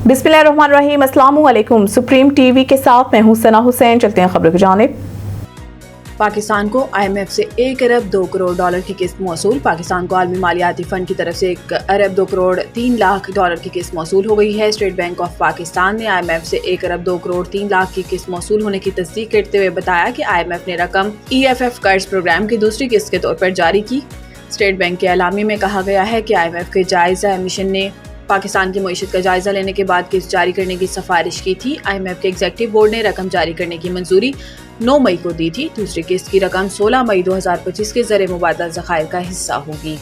बिस्मिल्लाहिर्रहमानिर्रहीम, अस्सलामु अलैकुम। सुप्रीम टीवी के साथ मैं हूं सना हुसैन। चलते हैं खबरों की जानिब। पाकिस्तान को IMF से 1 अरब 2 करोड़ डॉलर की किस्त मौसूल। पाकिस्तान को आलमी मालियाती फ़ंड की तरफ से 1 अरब 2 करोड़ 3 लाख डॉलर की किस्त मौसूल हो गई है। स्टेट बैंक ऑफ पाकिस्तान ने IMF से 1 अरब 2 करोड़ 3 लाख की किस्त मौसूल होने की तस्दीक करते हुए बताया कि IMF ने रकम EFF कर्ज प्रोग्राम की दूसरी किस्त के तौर पर जारी की। स्टेट बैंक के एलामी में कहा गया है कि IMF के जायजा मिशन ने पाकिस्तान की मईशत का जायजा लेने के बाद किस्त जारी करने की सिफारिश की थी। IMF के एग्जीक्यूटिव बोर्ड ने रकम जारी करने की मंजूरी 9 मई को दी थी। दूसरी किस्त की रकम 16 मई 2025 के ज़रिए मुबादला ज़खायर का हिस्सा होगी।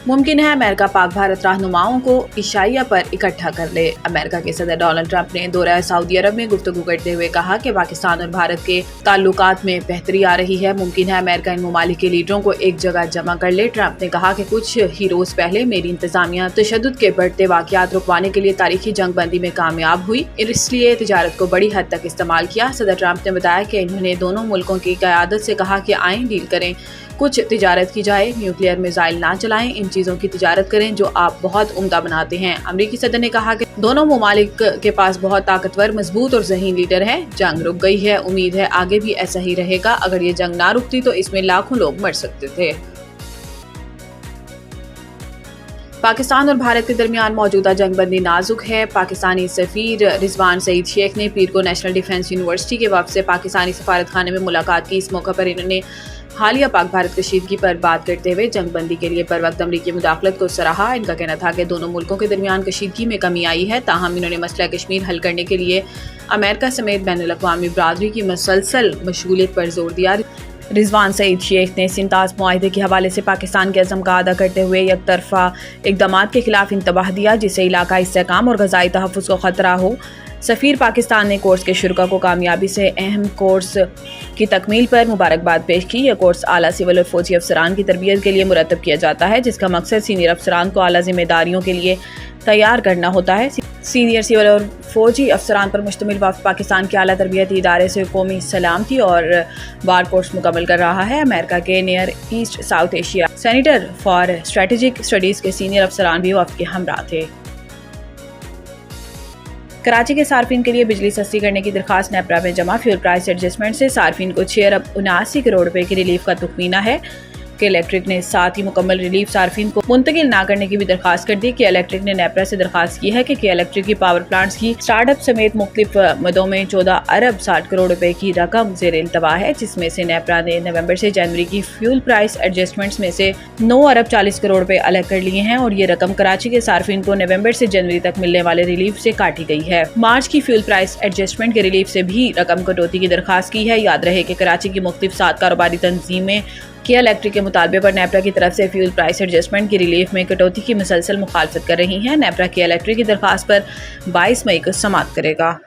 मुमकिन है अमेरिका पाक भारत रहनुमाओं को इशाइया पर इकट्ठा कर ले। अमेरिका के सदर डोनाल्ड ट्रंप ने दौरा सऊदी अरब में गुफ्तगू करते हुए कहा कि पाकिस्तान और भारत के ताल्लुकात में बेहतरी आ रही है। मुमकिन है अमेरिका इन ममालिक के लीडरों को एक जगह जमा कर ले। ट्रंप ने कहा कि कुछ ही रोज पहले मेरी इंतजामिया तशद्दुद के बढ़ते वाक़यात रुकवाने के लिए तारीखी जंग बंदी में कामयाब हुई, इसलिए तिजारत को बड़ी हद तक इस्तेमाल किया। सदर ट्रंप ने बताया कि इन्होंने दोनों मुल्कों की क़यादत से कहा कि आएं डील करें, कुछ तिजारत की जाए, न्यूक्लियर मिसाइल ना चलाएं, इन चीज़ों की तिजारत करें जो आप बहुत उम्दा बनाते हैं। अमरीकी सदर ने कहा कि दोनों ममालिक के पास बहुत ताकतवर, मजबूत और ज़हीन लीडर हैं। जंग रुक गई है, उम्मीद है आगे भी ऐसा ही रहेगा। अगर ये जंग ना रुकती तो इसमें लाखों लोग मर सकते थे। पाकिस्तान और भारत के दरमियान मौजूदा जंग बंदी नाजुक है। पाकिस्तानी सफीर रिजवान सईद शेख ने पीर को नेशनल डिफेंस यूनिवर्सिटी के वफ़द से पाकिस्तानी सफारत खाने में मुलाकात की। इस मौका पर इन्होंने हालिया पाक भारत कशीदगी पर बात करते हुए जंग बंदी के लिए बर वक्त अमरीकी मुदाखलत को सराहा। इनका कहना था कि दोनों मुल्कों के दरमियान कशीदगी में कमी आई है, ताहम इन्होंने मसला कश्मीर हल करने के लिए अमेरिका समेत बैनुल अक़वामी बरादरी की मसलसल मशगूलियत पर जोर दिया। रिजवान सईद शेख ने सिंताज मुआहदे के हवाले से पाकिस्तान के अज़म का अदा करते हुए एक तरफा इक़दामात के खिलाफ इंतबाह दिया जिससे इलाकाई इस्तेहकाम और ग़ज़ाई तहफ़्फ़ुज़ को ख़तरा हो। सफ़ीर पाकिस्तान ने कोर्स के शुरा को कामयाबी से अहम कोर्स की तकमील पर मुबारकबाद पेश की। यह कोर्स आला सिविल और फ़ौजी अफसरान की तरबियत के लिए मुरतब किया जाता है, जिसका मकसद सीनियर अफसरान को आला ज़िम्मेदारियों के लिए तैयार करना होता है। सीनियर सिविल और फ़ौजी अफसरान पर मुश्तमिल वफ़द पाकिस्तान के आला तरबियती इदारे से कौमी सलामती और बार कोर्स मुकम्मल कर रहा है। अमेरिका के near east south Asia centre for strategic studies के सीनियर अफसरान भी वफ़द के हमरा थे। कराची के सार्फिन के लिए बिजली सस्ती करने की दरख्वास्त नेपरा में जमा। फ्यूल प्राइस एडजस्टमेंट से सार्फिन को 6 अरब 79 करोड़ रुपए की रिलीफ का तखमीना है कि इलेक्ट्रिक ने साथ ही मुकम्मल रिलीफ सार्फिन को मुंतकिल ना करने की भी दरख्वास्त कर दी। कि इलेक्ट्रिक ने नेपरा से दरख्वास्त की है कि इलेक्ट्रिक की पावर प्लांट्स की स्टार्टअप समेत मुख्तलिफ मदों में 14 अरब 60 करोड़ रुपए की रकम ज़ेर इल्तवा है, जिसमें से नेपरा ने नवंबर से जनवरी की फ्यूल प्राइस एडजस्टमेंट्स में से 9 अरब 40 करोड़ रुपए अलग कर लिए हैं और ये रकम कराची के सार्फिन को नवंबर से जनवरी तक मिलने वाले रिलीफ से काटी गई है। मार्च की फ्यूल प्राइस एडजस्टमेंट के रिलीफ से भी रकम कटौती की दरख्वास्त की है। याद रहे कि कराची की मुख्तलिफ 7 कारोबारी तंजीमें किया इलेक्ट्रिक के मुतालबे पर नेपरा की तरफ से फ्यूल प्राइस एडजस्टमेंट की रिलीफ में कटौती की मुसलसल मुखालफत कर रही हैं। नेपरा की इलेक्ट्रिक की दरख्वास्त पर 22 मई को समाअत करेगा।